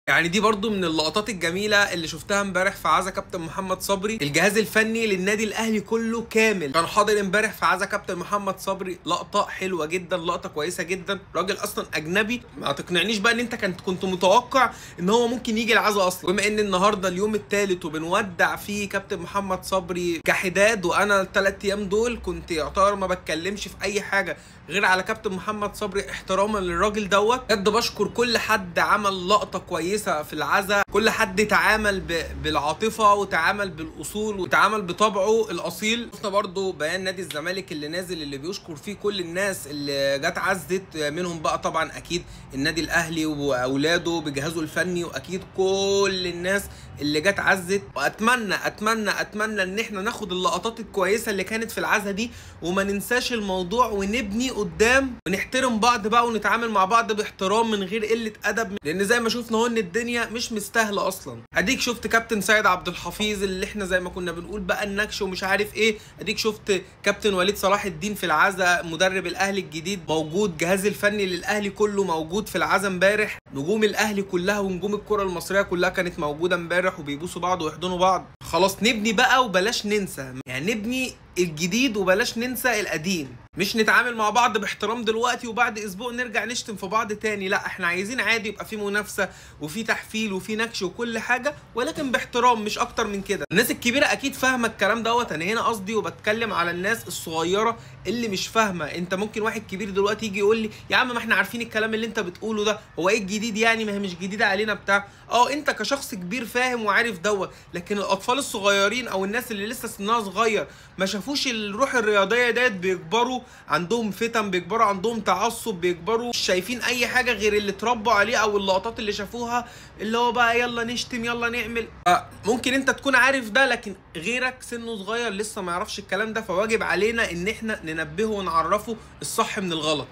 يعني دي برضو من اللقطات الجميله اللي شفتها امبارح في عزا كابتن محمد صبري. الجهاز الفني للنادي الاهلي كله كامل كان حاضر امبارح في عزا كابتن محمد صبري. لقطه حلوه جدا، لقطه كويسه جدا. راجل اصلا اجنبي، ما تقنعنيش بقى ان انت كنت متوقع ان هو ممكن يجي العزا اصلا. بما ان النهارده اليوم الثالث وبنودع فيه كابتن محمد صبري كحداد، وانا ال3 ايام دول كنت يعتبر ما بتكلمش في اي حاجه غير على كابتن محمد صبري احتراما للراجل دوت. بجد بشكر كل حد عمل لقطه كويسه في العزا، كل حد تعامل بالعاطفه وتعامل بالاصول وتعامل بطبعه الاصيل. شفنا برضو بيان نادي الزمالك اللي نازل اللي بيشكر فيه كل الناس اللي جت عزت، منهم بقى طبعا اكيد النادي الاهلي واولاده بجهازه الفني، واكيد كل الناس اللي جت عزت. واتمنى اتمنى اتمنى ان احنا ناخد اللقطات الكويسه اللي كانت في العزا دي وما ننساش الموضوع، ونبني قدام ونحترم بعض بقى ونتعامل مع بعض باحترام من غير قله ادب، لان زي ما شفنا هو ان الدنيا مش مستاهله اصلا. اديك شفت كابتن سيد عبد الحفيظ اللي احنا زي ما كنا بنقول بقى النكش ومش عارف ايه. اديك شفت كابتن وليد صلاح الدين في العزا، مدرب الاهلي الجديد موجود، جهاز الفني للاهلي كله موجود في العزا امبارح. نجوم الاهلي كلها ونجوم الكره المصريه كلها كانت موجوده امبارح وبيبوسوا بعض ويحضنوا بعض. خلاص نبني بقى وبلاش ننسى، يعني نبني الجديد وبلاش ننسى القديم. مش نتعامل مع بعض باحترام دلوقتي وبعد اسبوع نرجع نشتم في بعض تاني، لا احنا عايزين عادي يبقى في منافسه وفي تحفيل وفي نكش وكل حاجه، ولكن باحترام مش اكتر من كده. الناس الكبيره اكيد فاهمه الكلام دوت، انا هنا قصدي وبتكلم على الناس الصغيره اللي مش فاهمه. انت ممكن واحد كبير دلوقتي يجي يقول لي يا عم ما احنا عارفين الكلام اللي انت بتقوله ده، هو ايه الجديد يعني؟ ما هي مش جديده علينا بتاع. انت كشخص كبير فاهم وعارف دوت، لكن الاطفال الصغيرين او الناس اللي لسه سنها صغير ما شافوش الروح الرياضيه ديت، بيكبروا عندهم فتن، بيكبروا عندهم تعصب، بيكبروا مش شايفين اي حاجه غير اللي اتربوا عليه او اللقطات اللي شافوها، اللي هو بقى يلا نشتم يلا نعمل. ممكن انت تكون عارف ده لكن غيرك سنه صغير لسه ما يعرفش الكلام ده، فواجب علينا ان احنا ننبهه ونعرفه الصح من الغلط.